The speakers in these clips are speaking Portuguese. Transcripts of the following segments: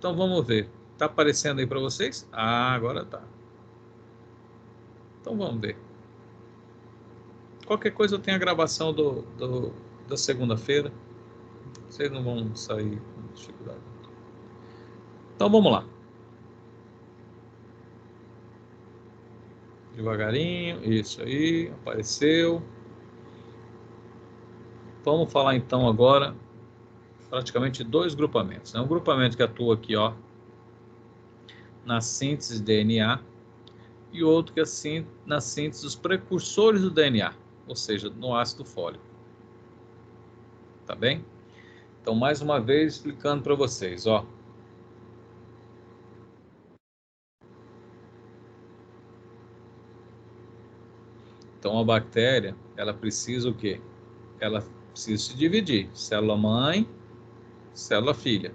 Então vamos ver. Tá aparecendo aí para vocês? Ah, agora tá. Então vamos ver. Qualquer coisa eu tenho a gravação da segunda-feira. Vocês não vão sair com dificuldade. Então vamos lá. Devagarinho, isso aí, apareceu. Vamos falar então agora praticamente dois grupamentos. Um grupamento que atua aqui, ó, na síntese de DNA, e outro que é na síntese dos precursores do DNA, ou seja, no ácido fólico. Tá bem? Então, mais uma vez, explicando para vocês, ó. Então, a bactéria, ela precisa o quê? Ela precisa se dividir. Célula mãe, célula filha.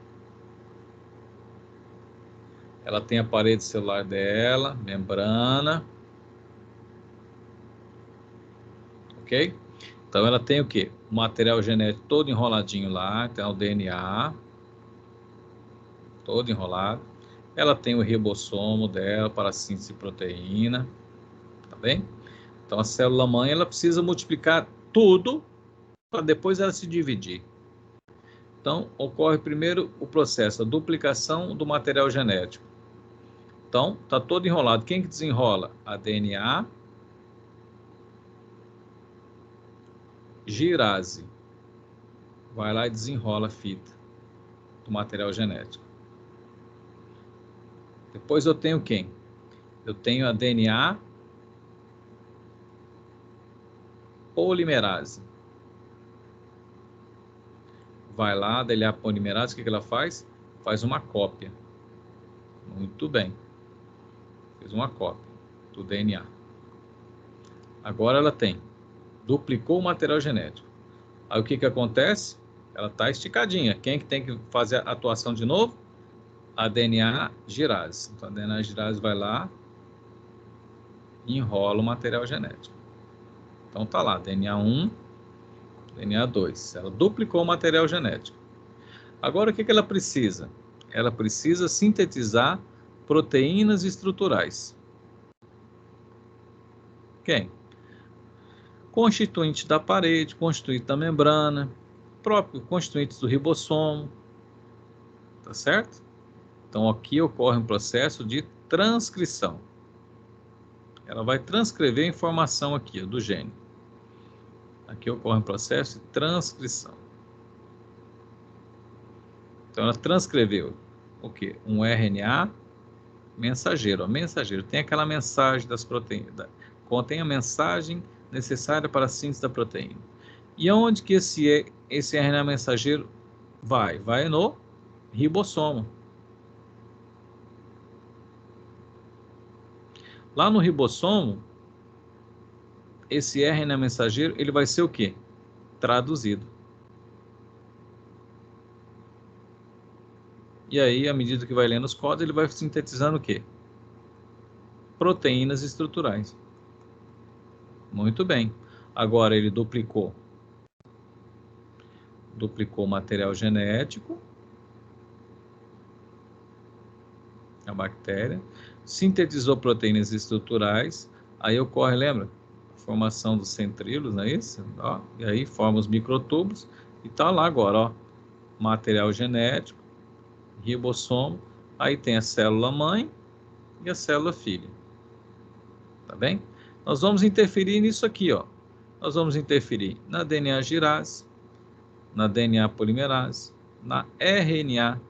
Ela tem a parede celular dela, membrana. Ok? Então, ela tem o quê? O material genético todo enroladinho lá, então, o DNA, todo enrolado. Ela tem o ribossomo dela para a síntese de proteína, tá bem? Então, a célula mãe, ela precisa multiplicar tudo para depois ela se dividir. Então, ocorre primeiro o processo, a duplicação do material genético. Então, está todo enrolado. Quem que desenrola? A DNA girase. Vai lá e desenrola a fita do material genético. Depois eu tenho quem? Eu tenho a DNA polimerase. Vai lá, a DNA polimerase, o que ela faz? Faz uma cópia. Muito bem. Fez uma cópia do DNA. Agora ela duplicou o material genético. Aí o que acontece? Ela está esticadinha. Quem que tem que fazer a atuação de novo? A DNA girase. Então a DNA girase vai lá e enrola o material genético. Então tá lá, DNA 1, DNA 2. Ela duplicou o material genético. Agora o que ela precisa? Ela precisa sintetizar proteínas estruturais. Quem? Constituinte da parede, constituinte da membrana, próprio constituintes do ribossomo, tá certo? Então aqui ocorre um processo de transcrição. Ela vai transcrever a informação aqui do gene. Aqui ocorre um processo de transcrição. Então ela transcreveu o quê? Um RNA mensageiro. O mensageiro tem aquela mensagem das proteínas, contém a mensagem necessária para a síntese da proteína. E aonde que esse RNA mensageiro vai? Vai no ribossomo. Lá no ribossomo, esse RNA mensageiro, ele vai ser o quê? Traduzido. E aí, à medida que vai lendo os códigos, ele vai sintetizando o quê? Proteínas estruturais. Muito bem. Agora ele duplicou o material genético, a bactéria, sintetizou proteínas estruturais, aí ocorre, lembra? A formação dos centríolos, não é isso? Ó, e aí forma os microtúbulos, e tá lá agora, ó, material genético, ribossomo, aí tem a célula mãe e a célula filha. Tá bem? Nós vamos interferir nisso aqui, ó. Nós vamos interferir na DNA girase, na DNA polimerase, na RNA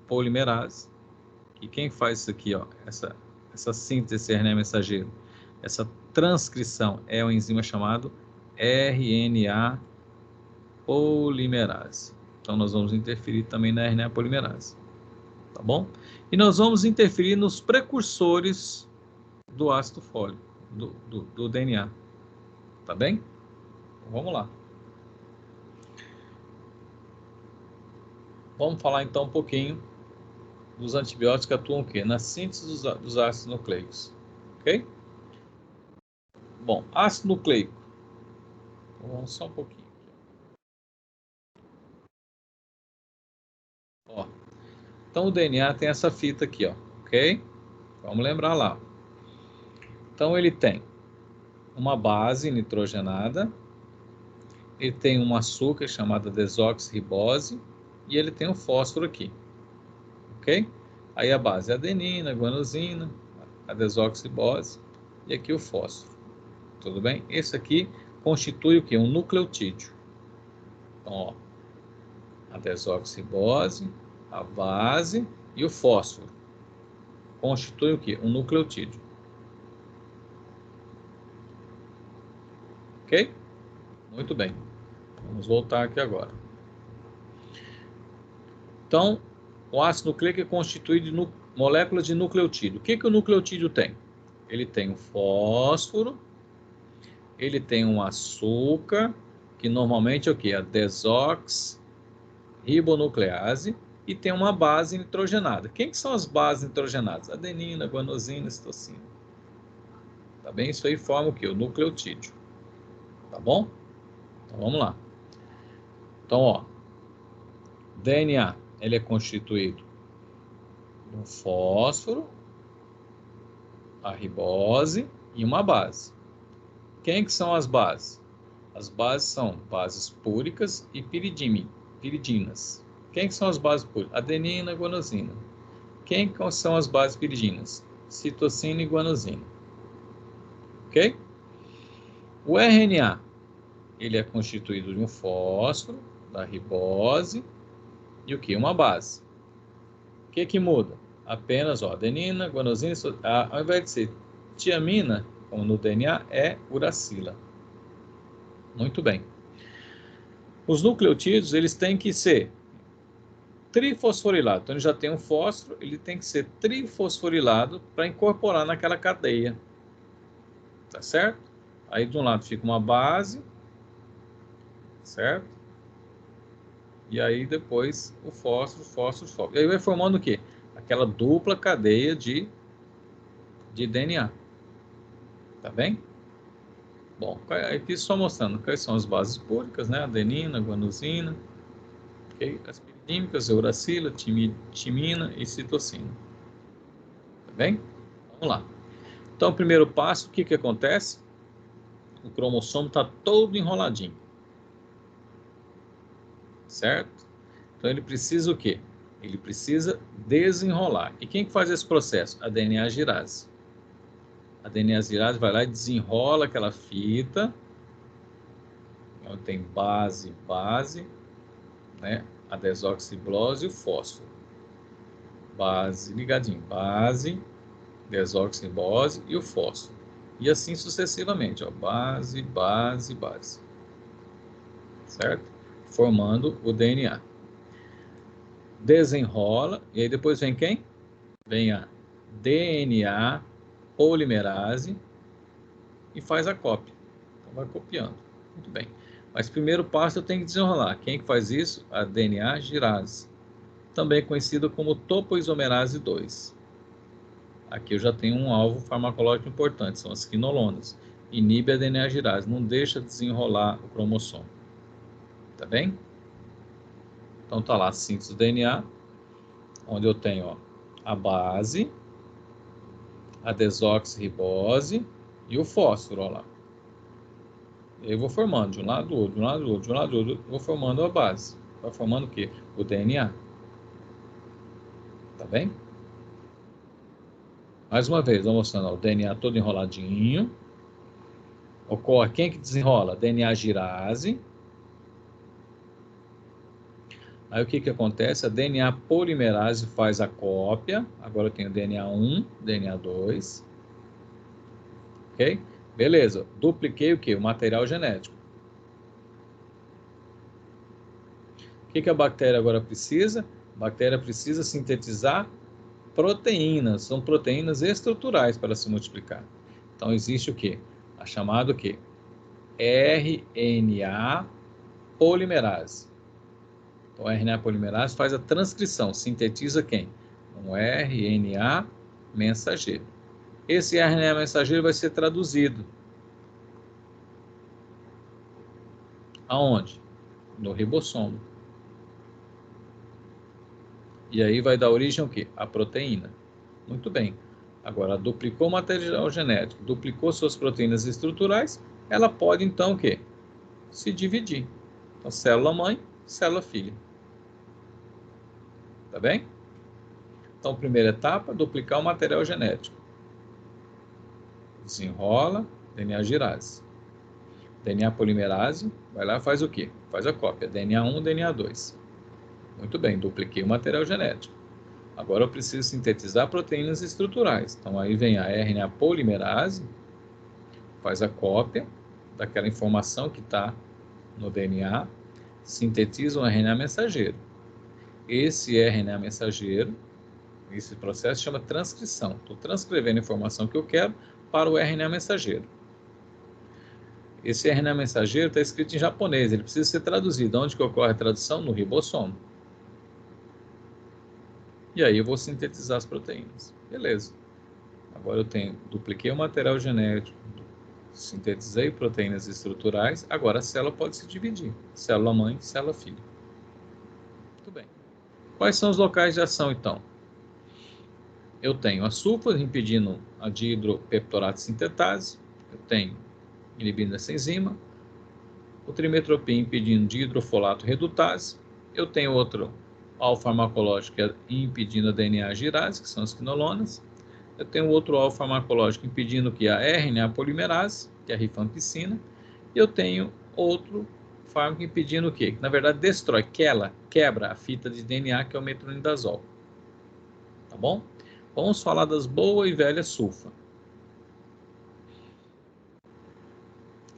polimerase. E quem faz isso aqui, ó, essa síntese RNA mensageiro, essa transcrição é uma enzima chamado RNA polimerase. Então nós vamos interferir também na RNA polimerase, tá bom? E nós vamos interferir nos precursores do ácido fólico, do DNA, tá bem? Então, vamos lá. Vamos falar então um pouquinho dos antibióticos que atuam o quê? Na síntese dos ácidos nucleicos, ok? Bom, ácido nucleico. Então, vamos só um pouquinho aqui, ó. Então, o DNA tem essa fita aqui, ó, ok? Vamos lembrar lá. Então, ele tem uma base nitrogenada, ele tem um açúcar chamado desoxirribose e ele tem um fósforo aqui, ok? Aí a base é a adenina, a guanosina, a desoxirribose e aqui o fósforo, tudo bem? Esse aqui constitui o que? Um nucleotídeo. Então, ó, a desoxirribose, a base e o fósforo constitui o que? Um nucleotídeo. Ok? Muito bem. Vamos voltar aqui agora. Então, o ácido nucleico é constituído de moléculas de nucleotídeo. O que o nucleotídeo tem? Ele tem um fósforo, ele tem um açúcar, que normalmente é o que? A desoxirribonuclease, e tem uma base nitrogenada. Quem que são as bases nitrogenadas? Adenina, guanosina, citosina. Tá bem? Isso aí forma o que? O nucleotídeo. Tá bom? Então vamos lá. Então, ó, DNA, ele é constituído de um fósforo, a ribose e uma base. Quem que são as bases? As bases são bases púricas e piridinas. Quem que são as bases púricas? Adenina, guanosina. Quem que são as bases piridinas? Citosina e guanosina. Ok? O RNA, ele é constituído de um fósforo, da ribose e o que? Uma base. O que muda? Apenas, ó, adenina, guanosina, ao invés de ser tiamina, como no DNA, é uracila. Muito bem. Os nucleotídeos, eles têm que ser trifosforilados. Então, ele já tem um fósforo, ele tem que ser trifosforilado para incorporar naquela cadeia. Tá certo? Aí, de um lado fica uma base, certo? E aí, depois, o fósforo, fósforo, fósforo. E aí vai formando o quê? Aquela dupla cadeia de DNA. Tá bem? Bom, aqui só mostrando quais são as bases púricas, né? Adenina, guanosina, okay? As piridímicas, uracila, timina e citosina. Tá bem? Vamos lá. Então, o primeiro passo, o que acontece? O cromossomo está todo enroladinho. Certo? Então, ele precisa o quê? Ele precisa desenrolar. E quem que faz esse processo? A DNA girase. A DNA girase vai lá e desenrola aquela fita, onde tem base, né? A desoxirribose e o fósforo. Base, ligadinho, base, desoxirribose e o fósforo. E assim sucessivamente, ó, base, certo? Formando o DNA. Desenrola, e aí depois vem quem? Vem a DNA polimerase e faz a cópia. Então vai copiando. Muito bem. Mas primeiro passo eu tenho que desenrolar. Quem que faz isso? A DNA girase, também conhecida como topoisomerase 2. Aqui eu já tenho um alvo farmacológico importante, são as quinolonas. Inibe a DNA girase, não deixa desenrolar o cromossomo. Tá bem? Então tá lá a síntese do DNA, onde eu tenho, ó, a base, a desoxirribose e o fósforo, ó lá. E aí eu vou formando de um lado do outro, de um lado do outro, de um lado do outro, vou formando a base. Vai formando o quê? O DNA. Tá bem? Mais uma vez, vou mostrando, ó, o DNA todo enroladinho. Ocorre, quem que desenrola? DNA girase. Aí o que acontece? A DNA polimerase faz a cópia. Agora eu tenho DNA 1, DNA 2. Ok? Beleza. Dupliquei o quê? O material genético. O que a bactéria agora precisa? A bactéria precisa sintetizar proteínas. São proteínas estruturais para se multiplicar. Então existe o quê? A chamada o quê? RNA polimerase. Então, a RNA polimerase faz a transcrição, sintetiza quem? Um RNA mensageiro. Esse RNA mensageiro vai ser traduzido aonde? No ribossomo. E aí vai dar origem ao quê? A proteína. Muito bem. Agora, duplicou o material genético, duplicou suas proteínas estruturais, ela pode, então, o quê? Se dividir. Então, célula mãe, célula filha. Tá bem? Então, primeira etapa, duplicar o material genético. Desenrola, DNA girase. DNA polimerase, vai lá e faz o quê? Faz a cópia, DNA 1, DNA 2. Muito bem, dupliquei o material genético. Agora eu preciso sintetizar proteínas estruturais. Então aí vem a RNA polimerase, faz a cópia daquela informação que está no DNA, sintetiza um RNA mensageiro. Esse RNA mensageiro, esse processo chama transcrição. Estou transcrevendo a informação que eu quero para o RNA mensageiro. Esse RNA mensageiro está escrito em japonês, ele precisa ser traduzido. Onde que ocorre a tradução? No ribossomo. E aí eu vou sintetizar as proteínas. Beleza. Agora eu dupliquei o material genético, sintetizei proteínas estruturais, agora a célula pode se dividir. Célula mãe, célula filha. Muito bem. Quais são os locais de ação, então? Eu tenho a sulfas impedindo a dihidropeptorato sintetase, eu tenho inibindo essa enzima, o trimetropim impedindo dihidrofolato redutase, eu tenho outro alfa-farmacológico impedindo a DNA girase, que são as quinolonas, eu tenho outro alfa-farmacológico impedindo que a RNA polimerase, que é a rifampicina, e eu tenho outro fármaco impedindo o quê? Que na verdade destrói, quebra a fita de DNA, que é o metronidazol. Tá bom? Vamos falar das boas e velhas sulfa.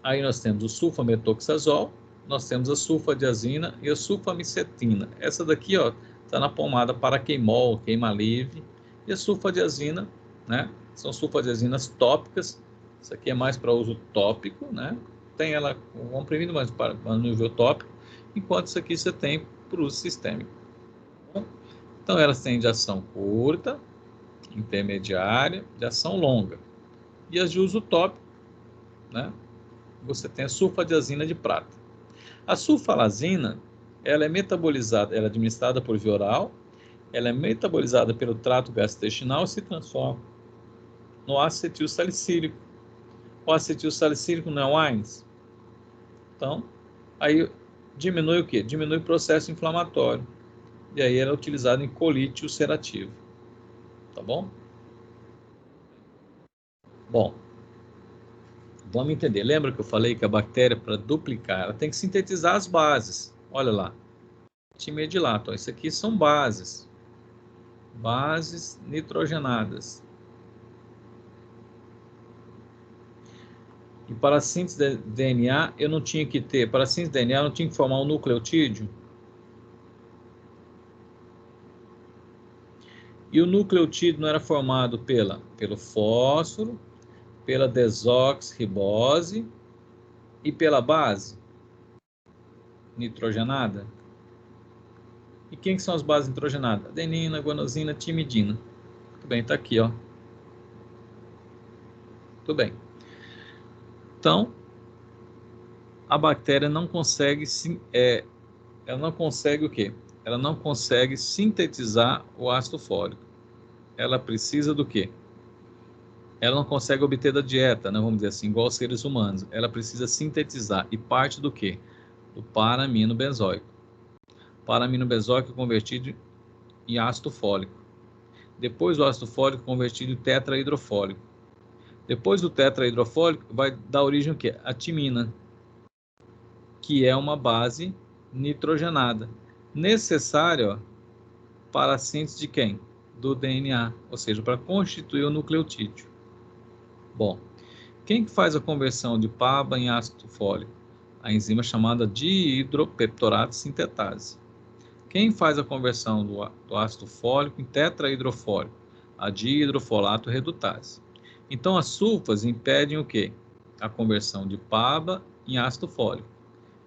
Aí nós temos o sulfametoxazol, nós temos a sulfadiazina e a sulfamicetina. Essa daqui, ó, tá na pomada paraqueimol, queima-leve. E a sulfadiazina, né? São sulfadiazinas tópicas. Isso aqui é mais para uso tópico, né? Tem ela comprimido, mas para nível tópico. Enquanto isso aqui você tem para uso sistêmico. Então elas têm de ação curta, intermediária, de ação longa. E as de uso tópico, né? Você tem a sulfadiazina de prata. A sulfalazina, ela é metabolizada, ela é administrada por via oral, ela é metabolizada pelo trato gastrointestinal e se transforma no acetil salicílico. O acetil salicílico não é o AINES. Então, aí diminui o quê? Diminui o processo inflamatório. E aí ela é utilizada em colite ulcerativa. Tá bom? Bom, vamos entender. Lembra que eu falei que a bactéria, para duplicar, ela tem que sintetizar as bases. Olha lá. Timedilato. Isso aqui são bases. Bases nitrogenadas. E para a síntese de DNA, eu não tinha que ter, para a síntese de DNA, eu não tinha que formar um nucleotídeo. E o nucleotídeo não era formado pelo fósforo, pela desoxirribose e pela base nitrogenada. E quem que são as bases nitrogenadas? Adenina, guanosina, timidina. Muito bem, está aqui, ó. Muito bem. Então, a bactéria não consegue, ela não consegue o quê? Ela não consegue sintetizar o ácido fólico. Ela precisa do quê? Ela não consegue obter da dieta, né? Vamos dizer assim, igual aos seres humanos. Ela precisa sintetizar e parte do quê? Do paramino benzoico. Paramino benzoico convertido em ácido fólico. Depois o ácido fólico convertido em tetrahidrofólico. Depois do tetrahidrofólico vai dar origem ao quê? A timina, que é uma base nitrogenada, necessária, ó, para a síntese de quem? Do DNA, ou seja, para constituir o nucleotídeo. Bom, quem que faz a conversão de PABA em ácido fólico? A enzima chamada dihidropeptorato sintetase. Quem faz a conversão do ácido fólico em tetrahidrofólico? A dihidrofolato redutase. Então, as sulfas impedem o quê? A conversão de PABA em ácido fólico.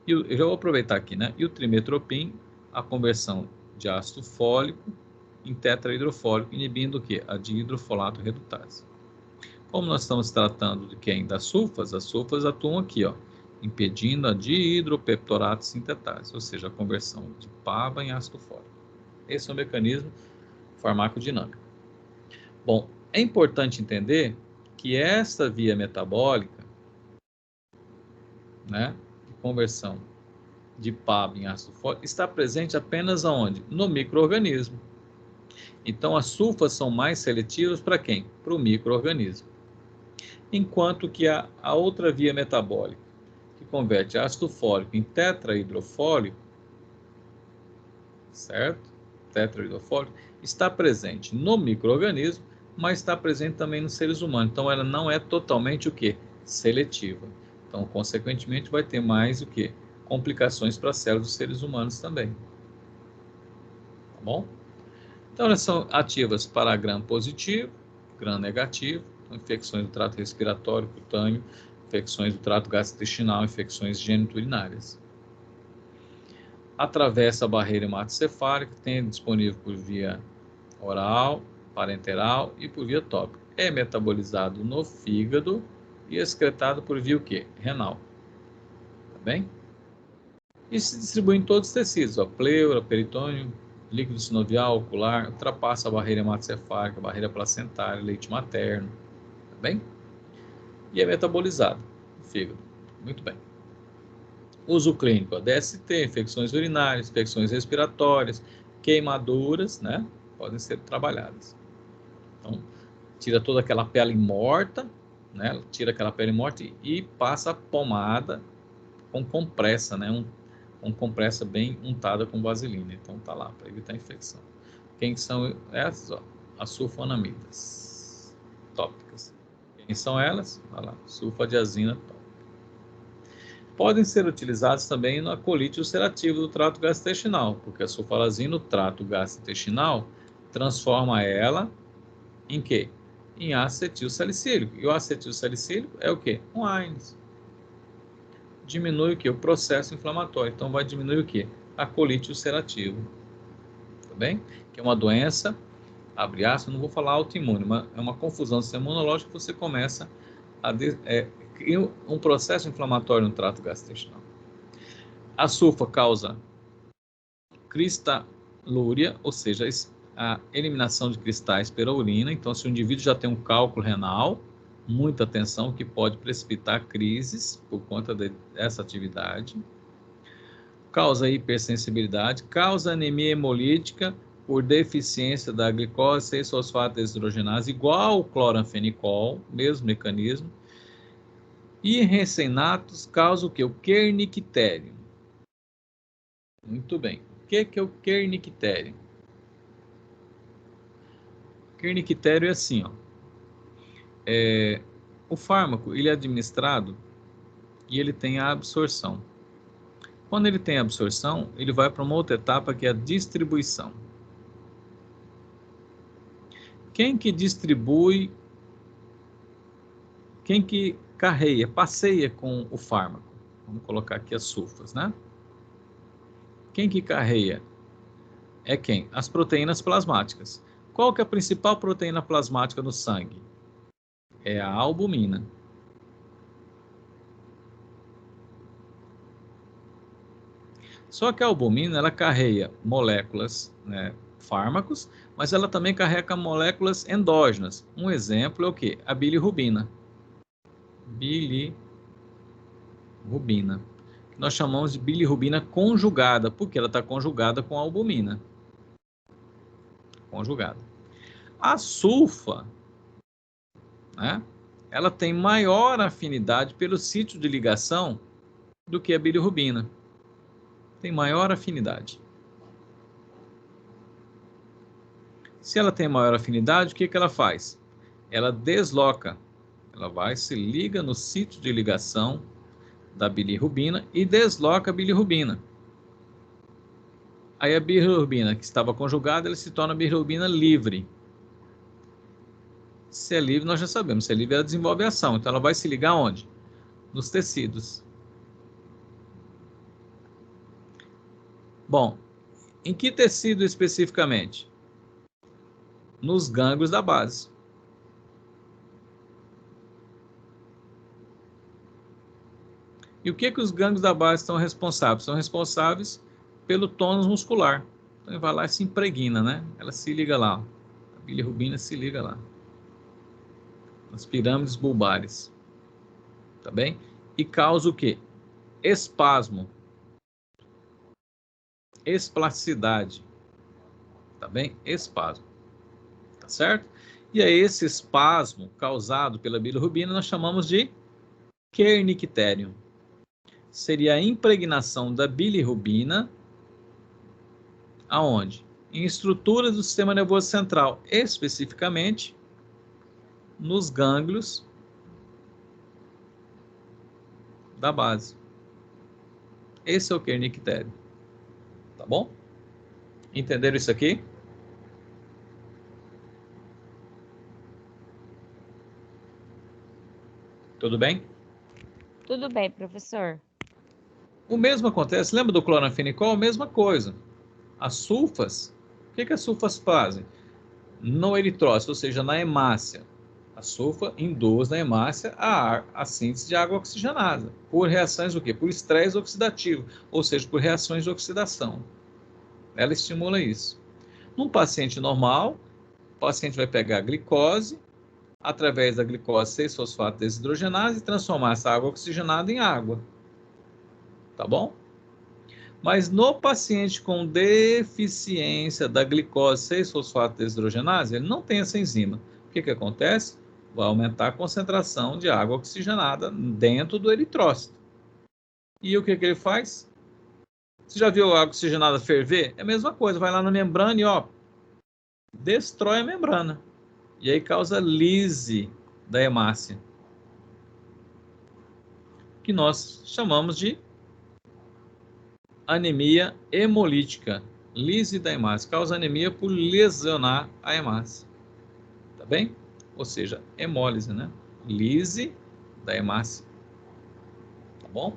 E eu já vou aproveitar aqui, né? E o trimetropim, a conversão de ácido fólico em tetrahidrofólico, inibindo o quê? A dihidrofolato redutase. Como nós estamos tratando de quem? Das sulfas, as sulfas atuam aqui, ó, impedindo a dihidropeptorato sintetase, ou seja, a conversão de PABA em ácido fólico. Esse é o mecanismo farmacodinâmico. Bom, é importante entender que essa via metabólica, né, de conversão de PAB em ácido fólico, está presente apenas aonde? No micro-organismo. Então, as sulfas são mais seletivas para quem? Para o micro-organismo. Enquanto que a outra via metabólica, que converte ácido fólico em tetrahidrofólico, certo? Tetrahidrofólico, está presente no micro-organismo, mas está presente também nos seres humanos. Então, ela não é totalmente o quê? Seletiva. Então, consequentemente, vai ter mais o quê? Complicações para as células dos seres humanos também. Tá bom? Então, elas são ativas para gram positivo, gram negativo, então, infecções do trato respiratório, cutâneo, infecções do trato gastrointestinal, infecções geniturinárias. Atravessa a barreira hematocefálica, tem disponível por via oral, parenteral e por via tópica. É metabolizado no fígado e excretado por via o quê? Renal. Tá bem? E se distribui em todos os tecidos, ó, pleura, peritônio, líquido sinovial, ocular, ultrapassa a barreira hematocefálica, a barreira placentária, leite materno, tá bem? E é metabolizado no fígado. Muito bem. Uso clínico, ó, DST, infecções urinárias, infecções respiratórias, queimaduras, né? Podem ser trabalhadas. Então, tira toda aquela pele morta, né? Tira aquela pele morta e passa a pomada com compressa, né? Com compressa bem untada com vaselina. Então, tá lá, para evitar infecção. Quem são essas? Ó, as sulfonamidas tópicas. Quem são elas? Olha lá, sulfadiazina tópica. Podem ser utilizados também na colite ulcerativa do trato gastrointestinal, porque a sulfarazina no trato gastrointestinal transforma ela em quê? Em acetilsalicílico. E o acetilsalicílico é o quê? Um AINES. Diminui o quê? O processo inflamatório. Então, vai diminuir o quê? A colite ulcerativa. Tá bem? Que é uma doença, abre aspas, não vou falar autoimune, mas é uma confusão do sistema imunológico que você começa a um processo inflamatório no trato gastrointestinal. A sulfa causa cristalúria, ou seja, a eliminação de cristais pela urina. Então, se o indivíduo já tem um cálculo renal, muita atenção, que pode precipitar crises por conta dessa atividade. Causa hipersensibilidade, causa anemia hemolítica por deficiência da glicose 6-fosfato deshidrogenase, igual ao cloranfenicol, mesmo mecanismo. E em recém-natos causa o que? O kernictério. Muito bem. O que é o kernictério? Kernictério é assim, ó. O fármaco, ele é administrado e ele tem a absorção. Quando ele tem a absorção, ele vai para uma outra etapa que é a distribuição. Quem que distribui, quem que carreia, passeia com o fármaco? Vamos colocar aqui as sulfas, né? Quem que carreia? É quem? As proteínas plasmáticas. Qual que é a principal proteína plasmática no sangue? É a albumina. Só que a albumina, ela carrega moléculas, né, fármacos, mas ela também carrega moléculas endógenas. Um exemplo é o quê? A bilirrubina. Bilirrubina. Que nós chamamos de bilirrubina conjugada, porque ela está conjugada com a albumina. Conjugada. A sulfa, né, ela tem maior afinidade pelo sítio de ligação do que a bilirrubina. Tem maior afinidade. Se ela tem maior afinidade, o que ela faz? Ela desloca, ela vai, se liga no sítio de ligação da bilirrubina e desloca a bilirrubina. Aí a bilirrubina que estava conjugada, ela se torna bilirrubina livre. Se é livre, nós já sabemos, se é livre, ela desenvolve ação. Então ela vai se ligar onde? Nos tecidos. Bom, em que tecido especificamente? Nos gânglios da base. E o que os gânglios da base estão responsáveis? São responsáveis pelo tônus muscular. Então, ele vai lá e se impregna, né? Ela se liga lá, ó. A bilirrubina se liga lá. Nas pirâmides bulbares. Tá bem? E causa o quê? Espasmo. Esplasticidade. Tá bem? Espasmo. Tá certo? E aí, esse espasmo causado pela bilirrubina nós chamamos de kernictério. Seria a impregnação da bilirrubina aonde? Em estruturas do sistema nervoso central, especificamente nos gânglios da base. Esse é o kernictério. Tá bom? Entenderam isso aqui? Tudo bem? Tudo bem, professor. O mesmo acontece, lembra do cloranfenicol? A mesma coisa. As sulfas, o que as sulfas fazem? No eritrócito, ou seja, na hemácia. A sulfa induz na hemácia a síntese de água oxigenada. Por reações do quê? Por estresse oxidativo, ou seja, por reações de oxidação. Ela estimula isso. Num paciente normal, o paciente vai pegar a glicose, através da glicose 6-fosfato desidrogenase, e transformar essa água oxigenada em água. Tá bom? Mas no paciente com deficiência da glicose 6-fosfato desidrogenase, ele não tem essa enzima. O que acontece? Vai aumentar a concentração de água oxigenada dentro do eritrócito. E o que ele faz? Você já viu a água oxigenada ferver? É a mesma coisa, vai lá na membrana e ó, destrói a membrana. E aí causa lise da hemácia, que nós chamamos de anemia hemolítica. Lise da hemácia. Causa anemia por lesionar a hemácia. Tá bem? Ou seja, hemólise, né? Lise da hemácia. Tá bom?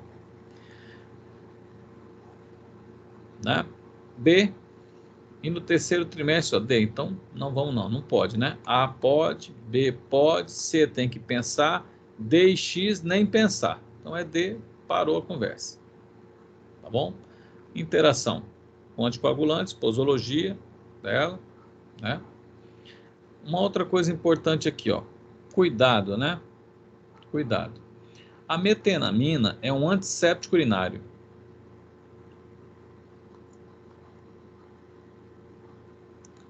Né? B. E no terceiro trimestre, ó, D. Então, não vamos não. Não pode, né? A pode, B pode, C tem que pensar, D e X nem pensar. Então, é D, parou a conversa. Tá bom? Interação com anticoagulantes, posologia dela, né? Uma outra coisa importante aqui, ó, cuidado, né? Cuidado. A metenamina é um antisséptico urinário.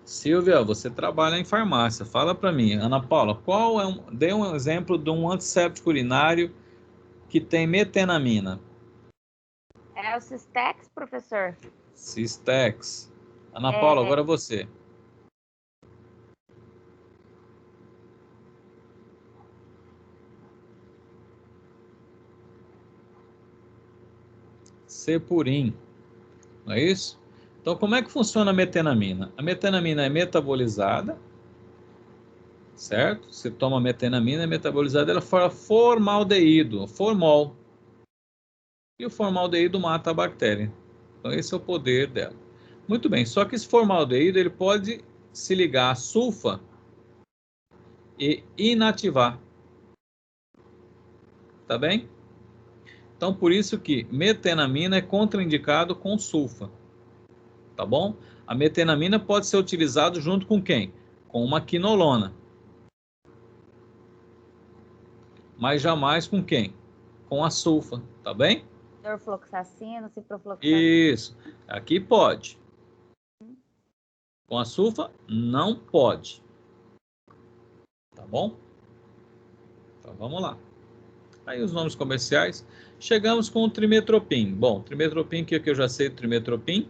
Silvia, você trabalha em farmácia, fala para mim. Ana Paula, dê um exemplo de um antisséptico urinário que tem metenamina. É o Cistex, professor? Cistex. Ana Paula, agora você. Cepurim, não é isso? Então, como é que funciona a metenamina? A metenamina é metabolizada, certo? Você toma metenamina, é metabolizada, ela forma formaldeído, formol. E o formaldeído mata a bactéria. Então, esse é o poder dela. Muito bem, só que esse formaldeído ele pode se ligar à sulfa e inativar. Tá bem? Então, por isso que metenamina é contraindicado com sulfa. Tá bom? A metenamina pode ser utilizado junto com quem? Com uma quinolona. Mas jamais com quem? Com a sulfa, tá bem? Norfloxacino, ciprofloxacino. Isso. Aqui pode. Com a sulfa, não pode. Tá bom? Então, vamos lá. Aí os nomes comerciais. Chegamos com o trimetropim. Bom, trimetropim, o que eu já sei do trimetropim?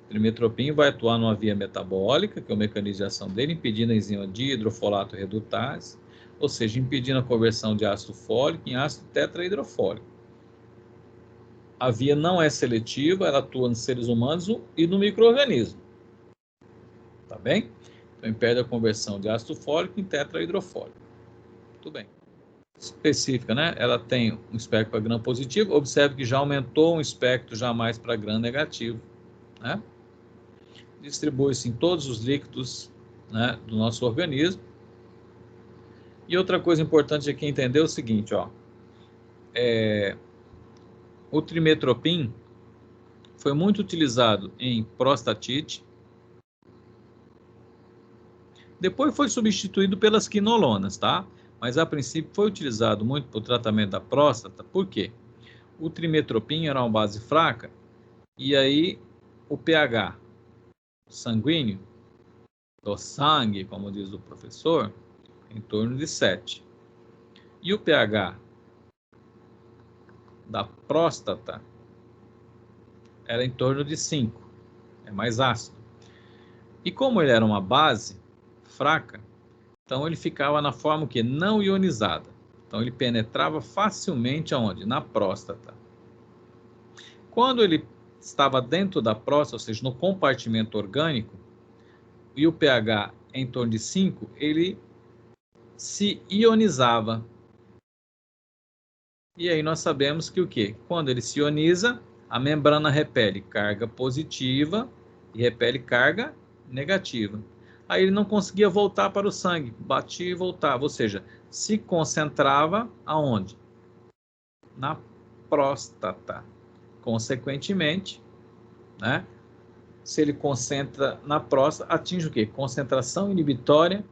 Trimetropim vai atuar numa via metabólica, que é o mecanismo de ação dele, impedindo a enzima dihidrofolato redutase, ou seja, impedindo a conversão de ácido fólico em ácido tetrahidrofólico. A via não é seletiva, ela atua nos seres humanos e no micro-organismo. Tá bem? Então, impede a conversão de ácido fólico em tetrahidrofólico. Tudo bem. Específica, né? Ela tem um espectro para gram positivo. Observe que já aumentou um espectro já mais para gram negativo, né? Distribui-se em todos os líquidos, né, do nosso organismo. E outra coisa importante aqui entender é o seguinte, ó. O trimetropim foi muito utilizado em prostatite, Depois foi substituído pelas quinolonas, tá? Mas a princípio foi utilizado muito para o tratamento da próstata. Por quê? O trimetropim era uma base fraca e aí o pH sanguíneo, do sangue, como diz o professor, em torno de 7. E o pH da próstata era em torno de 5. É mais ácido. E como ele era uma base fraca, então ele ficava na forma que não ionizada. Então ele penetrava facilmente aonde? Na próstata. Quando ele estava dentro da próstata, ou seja, no compartimento orgânico, e o pH em torno de 5, ele se ionizava. E aí nós sabemos que o quê? Quando ele se ioniza, a membrana repele carga positiva e repele carga negativa. Aí ele não conseguia voltar para o sangue, batia e voltava, ou seja, se concentrava aonde? Na próstata. Consequentemente, né? Se ele concentra na próstata, atinge o quê? Concentração inibitória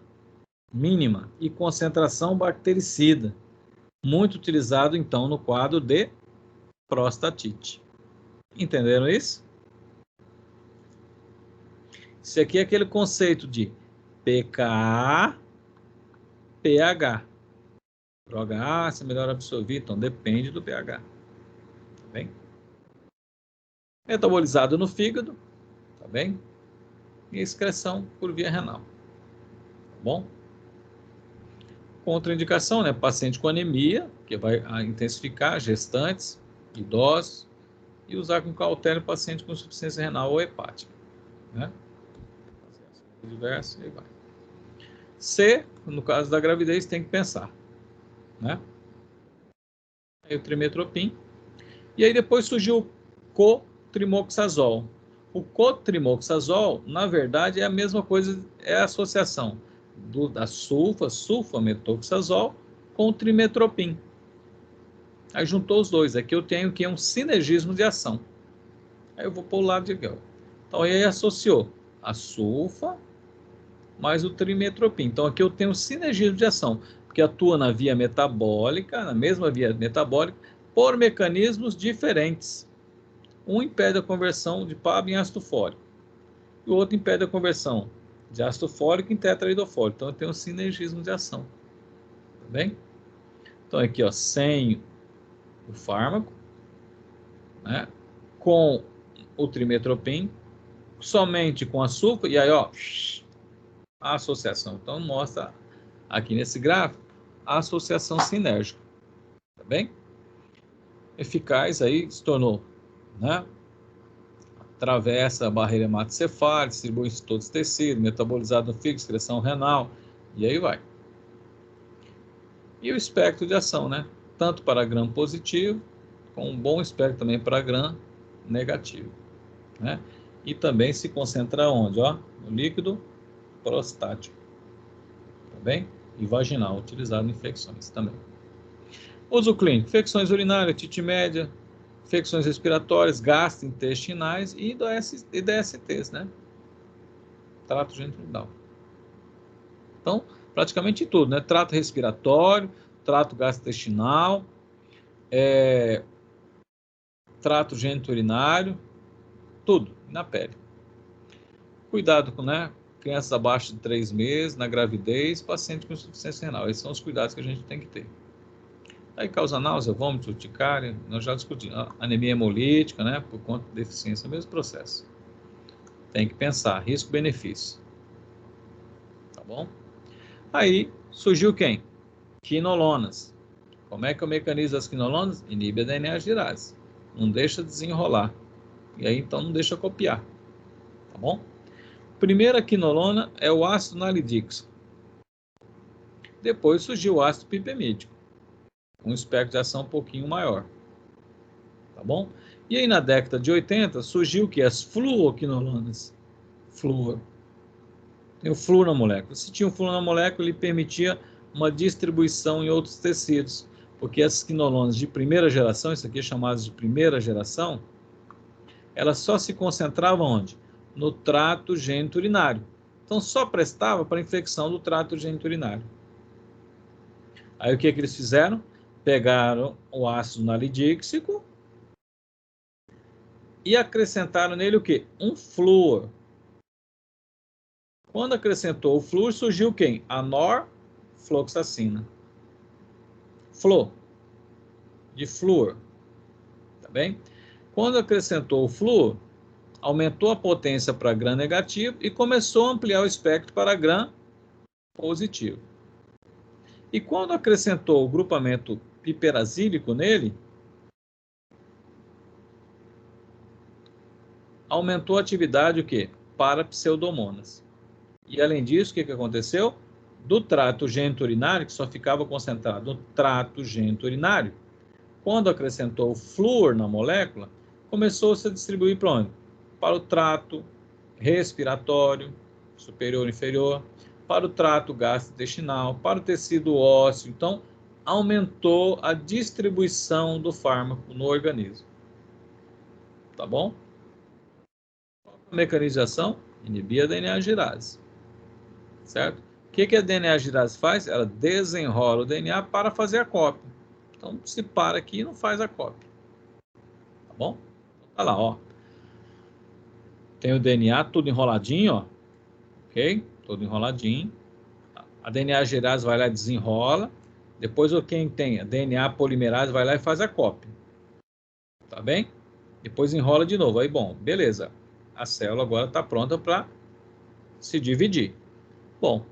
mínima e concentração bactericida, muito utilizado então no quadro de prostatite. Entenderam isso? Isso aqui é aquele conceito de pKa, pH. Droga ácida, melhor absorver, então depende do pH. Tá bem? Metabolizado no fígado, tá bem? E excreção por via renal. Tá bom? Contraindicação, né? Paciente com anemia, que vai intensificar, gestantes, idosos, e usar com cautela o paciente com insuficiência renal ou hepática, né? Diverso, e vai. C, no caso da gravidez, tem que pensar, né? Aí o trimetropim. E aí depois surgiu o cotrimoxazol. O cotrimoxazol, na verdade, é a mesma coisa, é a associação da sulfametoxazol com o trimetropim. Aí juntou os dois. Aqui eu tenho que é um sinergismo de ação. Aí eu vou pôr o lado de cá. Então aí associou a sulfa mais o trimetropim. Então aqui eu tenho sinergismo de ação, porque atua na via metabólica, na mesma via metabólica, por mecanismos diferentes. Um impede a conversão de PAB em ácido fólico, e o outro impede a conversão de ácido fólico em tetraidrofólico. Então eu tenho um sinergismo de ação. Tá bem? Então aqui, ó, sem o fármaco, né, com o trimetropim, somente com açúcar, e aí, ó, a associação. Então mostra aqui nesse gráfico a associação sinérgica. Tá bem? Eficaz aí se tornou, né? Atravessa a barreira hematocefálica, distribui em todos os tecidos, metabolizado no fígado, excreção renal, e aí vai. E o espectro de ação, né? Tanto para gram positivo, com um bom espectro também para gram negativo, né? E também se concentra onde? Ó, no líquido prostático, tá bem? E vaginal, utilizado em infecções também. Uso clínico: infecções urinárias, tite média, infecções respiratórias, gastrointestinais e DSTs, né? Trato genitourinal. Então, praticamente tudo, né? Trato respiratório, trato gastrointestinal, trato genitourinário, tudo na pele. Cuidado com, né? Crianças abaixo de 3 meses, na gravidez, paciente com insuficiência renal. Esses são os cuidados que a gente tem que ter. Aí causa náusea, vômito, urticária, nós já discutimos. Anemia hemolítica, né? Por conta de deficiência, mesmo processo. Tem que pensar, risco-benefício. Tá bom? Aí surgiu quem? Quinolonas. Como é que é o mecanismo das quinolonas? Inibe a DNA girase. Não deixa desenrolar. E aí então não deixa copiar. Tá bom? Primeira quinolona é o ácido nalidíxico. Depois surgiu o ácido pipemídico. Um espectro de ação um pouquinho maior. Tá bom? E aí na década de 80 surgiu o que? As fluoquinolonas. Flúor. Tem o flúor na molécula. Se tinha o flúor na molécula, ele permitia uma distribuição em outros tecidos, porque as quinolonas de primeira geração, isso aqui é chamado de primeira geração, elas só se concentravam onde? No trato geniturinário. Então, só prestava para infecção do trato geniturinário. Aí, o que eles fizeram? Pegaram o ácido nalidíxico e acrescentaram nele o quê? Um flúor. Quando acrescentou o flúor, surgiu quem? A norfloxacina. Flô, de flúor. Tá bem? Quando acrescentou o flúor, aumentou a potência para gram negativo e começou a ampliar o espectro para gram positivo. E quando acrescentou o grupamento piperazílico nele, aumentou a atividade o quê? Para pseudomonas. E além disso, o que aconteceu? Do trato geniturinário, que só ficava concentrado no trato geniturinário, quando acrescentou o flúor na molécula, começou-se a distribuir para onde? Para o trato respiratório, superior e inferior, para o trato gastrointestinal, para o tecido ósseo. Então, aumentou a distribuição do fármaco no organismo. Tá bom? A mecanização? Inibir a DNA girase. Certo? O que a DNA girase faz? Ela desenrola o DNA para fazer a cópia. Então, se para aqui, não faz a cópia. Tá bom? Olha lá, ó. Tem o DNA tudo enroladinho, ó. Ok? Todo enroladinho. A DNA girase vai lá e desenrola. Depois, quem tem a DNA polimerase vai lá e faz a cópia. Tá bem? Depois enrola de novo. Aí, bom, beleza. A célula agora está pronta para se dividir. Bom,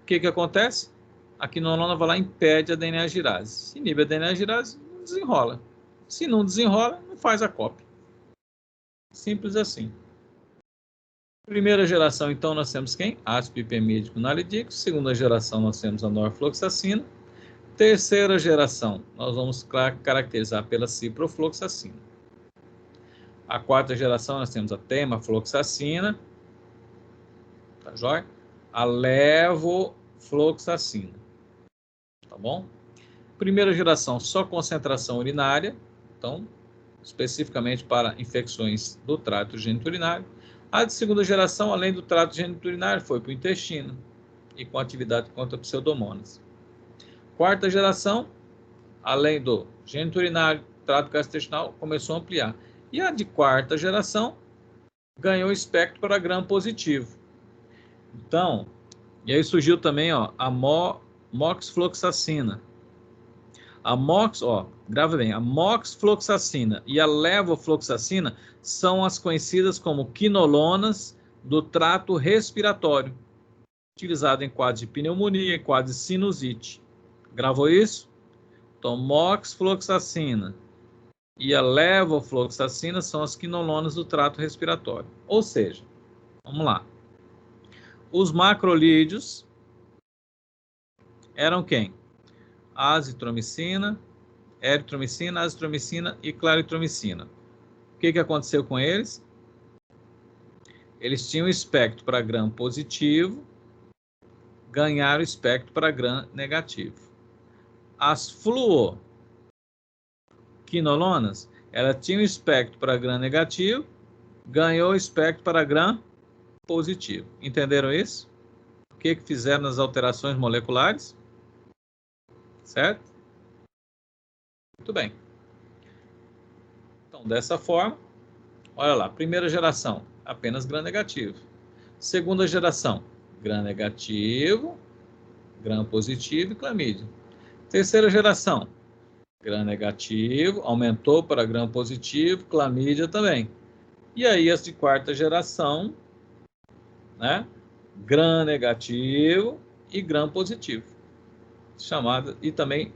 o que acontece? A quinolona vai lá e impede a DNA girase. Se inibe a DNA girase, não desenrola. Se não desenrola, não faz a cópia. Simples assim. Primeira geração, então, nós temos quem? Ácido pipemídico nalidíxico. Segunda geração, nós temos a norfloxacina. Terceira geração, nós vamos caracterizar pela ciprofloxacina. A quarta geração, nós temos a temafloxacina. Tá jóia? A levofloxacina. Tá bom? Primeira geração, só concentração urinária. Então, especificamente para infecções do trato geniturinário. A de segunda geração, além do trato geniturinário, foi para o intestino e com atividade contra pseudomonas. Quarta geração, além do geniturinário, trato gastrointestinal, começou a ampliar. E a de quarta geração ganhou espectro para gram positivo. Então, e aí surgiu também, ó, a moxifloxacina. A grava bem, a moxifloxacina e a levofloxacina são as conhecidas como quinolonas do trato respiratório, utilizado em quadros de pneumonia e quadros de sinusite. Gravou isso? Então, moxifloxacina e a levofloxacina são as quinolonas do trato respiratório. Ou seja, vamos lá. Os macrolídeos eram quem? Azitromicina, eritromicina, azitromicina e claritromicina. O que aconteceu com eles? Eles tinham espectro para gram positivo, ganharam espectro para gram negativo. As fluoquinolonas, ela tinha um espectro para gram negativo, ganhou espectro para gram positivo. Entenderam isso? O que fizeram nas alterações moleculares? Certo? Muito bem. Então, dessa forma, olha lá, primeira geração, apenas gram negativo. Segunda geração, gram negativo, gram positivo e clamídia. Terceira geração, gram negativo, aumentou para gram positivo, clamídia também. E aí as de quarta geração, né? Gram negativo e gram positivo. Chamada, e também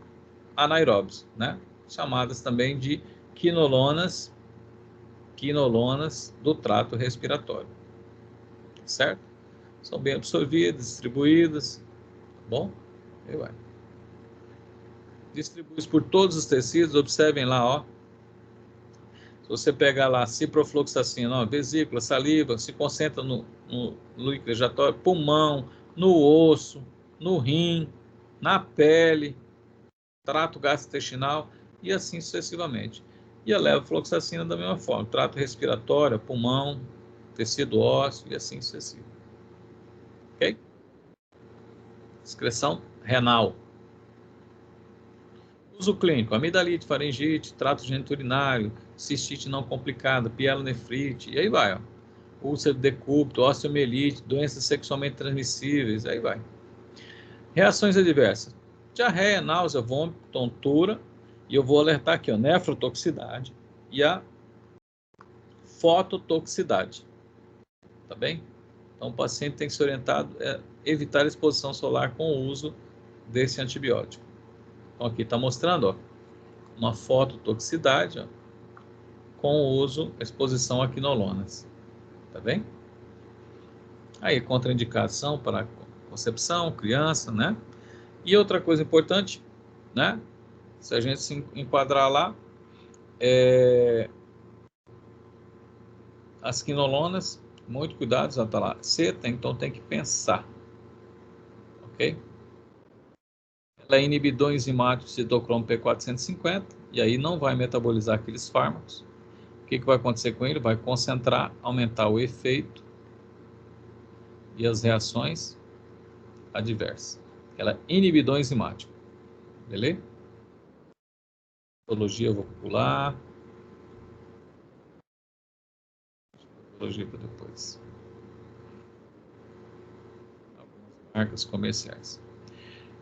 anaeróbios, né? Chamadas também de quinolonas do trato respiratório. Certo? São bem absorvidas, distribuídas, tá bom? Aí vai. Distribui por todos os tecidos, observem lá, ó. Se você pegar lá ciprofloxacina, ó, vesícula, saliva, se concentra no líquido ejatório, pulmão, no osso, no rim, na pele, trato gastrointestinal e assim sucessivamente. E a levofloxacina da mesma forma, trato respiratório, pulmão, tecido ósseo e assim sucessivo. Ok? Excreção renal. Uso clínico: amidalite, faringite, trato geniturinário, cistite não complicada, pielonefrite, e aí vai, ó. Úlcera de decúbito, osteomielite, doenças sexualmente transmissíveis, aí vai. Reações adversas: diarreia, náusea, vômito, tontura, e eu vou alertar aqui, ó, nefrotoxicidade e a fototoxicidade, tá bem? Então o paciente tem que ser orientado a evitar exposição solar com o uso desse antibiótico. Então aqui está mostrando, ó, uma fototoxicidade, ó, com o uso, exposição a quinolonas, tá bem? Aí, contraindicação para concepção, criança, né? E outra coisa importante, né? Se a gente se enquadrar lá, as quinolonas, muito cuidado, já está lá, seta, então tem que pensar, ok? Ela é inibidor enzimático do citocromo P450, e aí não vai metabolizar aqueles fármacos. O que vai acontecer com ele? Vai concentrar, aumentar o efeito e as reações adversas. Ela é inibidor enzimático, beleza? Patologia, eu vou pular. Patologia para depois. Algumas marcas comerciais.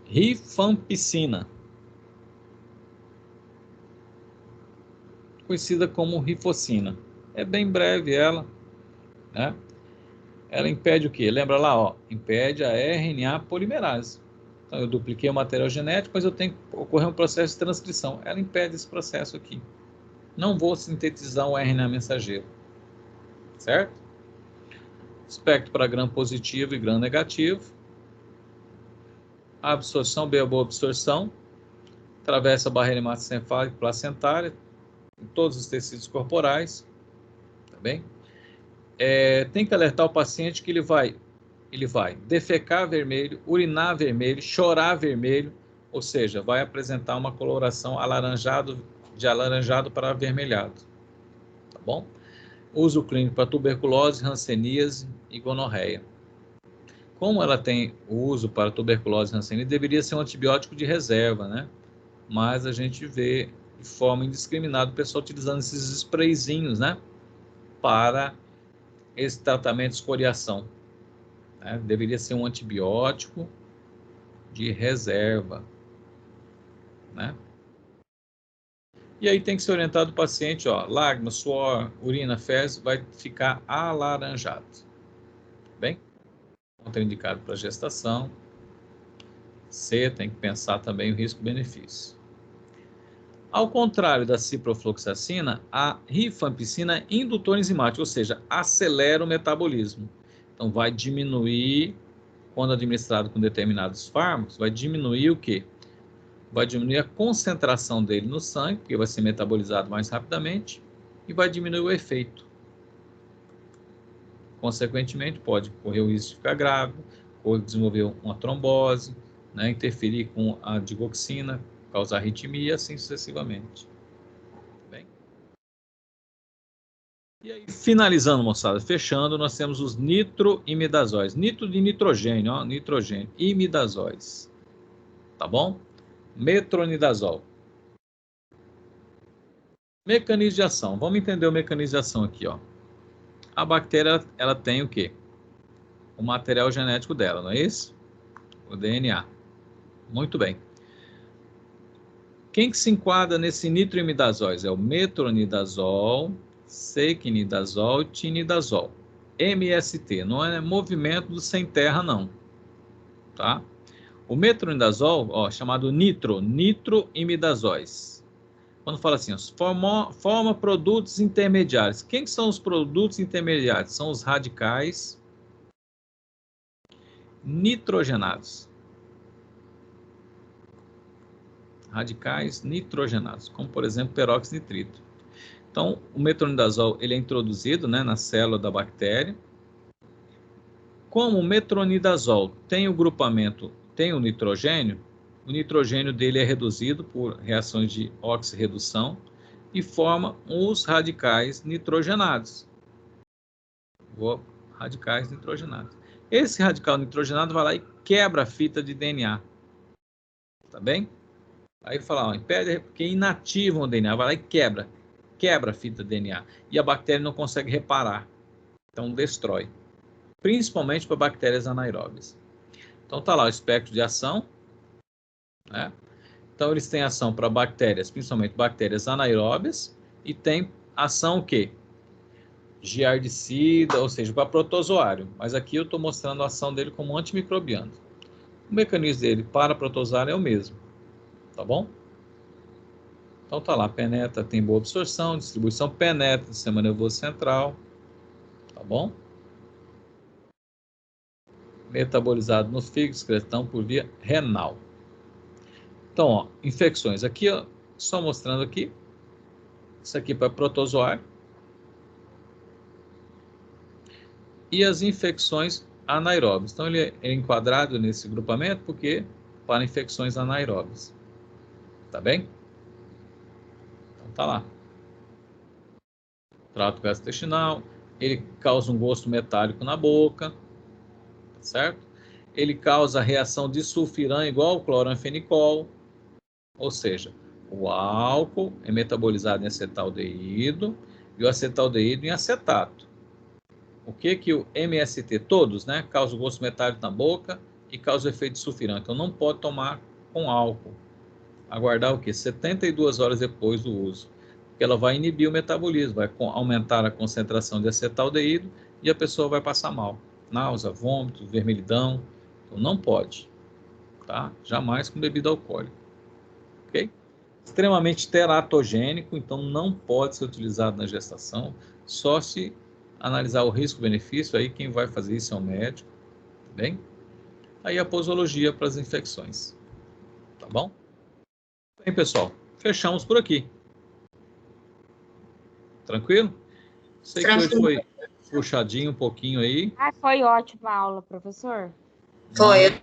Rifampicina, conhecida como rifocina. É bem breve ela, né? Ela impede o quê? Lembra lá, ó, impede a RNA polimerase. Então eu dupliquei o material genético, mas eu tenho que ocorrer um processo de transcrição. Ela impede esse processo aqui. Não vou sintetizar um RNA mensageiro, certo? Espectro para gram positivo e gram negativo. A absorção, bem boa absorção. Atravessa a barreira hematocefálica e placentária em todos os tecidos corporais, tá bem? Tem que alertar o paciente que ele vai defecar vermelho, urinar vermelho, chorar vermelho, ou seja, vai apresentar uma coloração de alaranjado para avermelhado, tá bom? Uso clínico para tuberculose, hanseníase e gonorreia. Como ela tem o uso para tuberculose e hanseníase, deveria ser um antibiótico de reserva, né? Mas a gente vê de forma indiscriminada o pessoal utilizando esses sprayzinhos, né? Para esse tratamento de escoriação. Né? Deveria ser um antibiótico de reserva, né? E aí tem que ser orientado o paciente, ó, lágrimas, suor, urina, fezes, vai ficar alaranjado, bem? Contraindicado para gestação. C, tem que pensar também o risco-benefício. Ao contrário da ciprofloxacina, a rifampicina é indutor enzimático, ou seja, acelera o metabolismo. Então vai diminuir, quando administrado com determinados fármacos, vai diminuir o quê? Vai diminuir a concentração dele no sangue, porque vai ser metabolizado mais rapidamente, e vai diminuir o efeito. Consequentemente, pode correr o risco de ficar grávido, ou desenvolver uma trombose, né, interferir com a digoxina, causar arritmia e assim sucessivamente. Bem? E aí, finalizando, moçada, fechando, nós temos os nitroimidazóis. Nitro de nitrogênio, ó, nitrogênio, imidazóis. Tá bom? Metronidazol. Mecanismo de ação. Vamos entender o mecanismo de ação aqui, ó. A bactéria, ela tem o quê? O material genético dela, não é isso? O DNA. Muito bem. Quem que se enquadra nesse nitroimidazóis? É o metronidazol, sequinidazol e tinidazol. MST, não é movimento do sem terra, não. Tá? O metronidazol, ó, chamado nitroimidazóis. Quando fala assim, ó, forma produtos intermediários. Quem são os produtos intermediários? São os radicais nitrogenados. Radicais nitrogenados, como por exemplo peróxido de nitrito. Então, o metronidazol ele é introduzido, né, na célula da bactéria. Como o metronidazol tem o grupamento, tem o nitrogênio dele é reduzido por reações de oxirredução e forma os radicais nitrogenados. Radicais nitrogenados. Esse radical nitrogenado vai lá e quebra a fita de DNA. Tá bem? Aí fala, ó, impede porque inativam o DNA, vai lá e quebra a fita de DNA. E a bactéria não consegue reparar. Então destrói. Principalmente para bactérias anaeróbias. Então tá lá o espectro de ação, né? Então eles têm ação para bactérias, principalmente bactérias anaeróbias, e tem ação o quê? Giardicida, ou seja, para protozoário. Mas aqui eu estou mostrando a ação dele como antimicrobiano. O mecanismo dele para protozoário é o mesmo, tá bom? Então tá lá, penetra, tem boa absorção, distribuição, penetra do sistema nervoso central, tá bom? Metabolizado no fígado, excretão por via renal. Então, ó, infecções. Aqui, ó, só mostrando aqui, isso aqui para protozoário. E as infecções anaeróbias. Então, ele é enquadrado nesse grupamento porque para infecções anaeróbias. Tá bem? Então, tá lá. Trato gastrointestinal, ele causa um gosto metálico na boca, certo? Ele causa reação de sulfirã igual ao cloranfenicol, ou seja, o álcool é metabolizado em acetaldeído e o acetaldeído em acetato. O que o MST, todos, né, causa o gosto metálico na boca e causa o efeito de sulfirã. Então não pode tomar com álcool. Aguardar o quê? 72 horas depois do uso. Porque ela vai inibir o metabolismo, vai aumentar a concentração de acetaldeído e a pessoa vai passar mal. Náusea, vômito, vermelhidão. Então não pode, tá? Jamais com bebida alcoólica. Ok? Extremamente teratogênico, então não pode ser utilizado na gestação, só se analisar o risco-benefício, aí quem vai fazer isso é o médico, tá bem? Aí a posologia para as infecções, tá bom? Bem, pessoal, fechamos por aqui. Tranquilo? Sei que hoje foi puxadinho um pouquinho aí. Ah, foi ótima a aula, professor. Foi.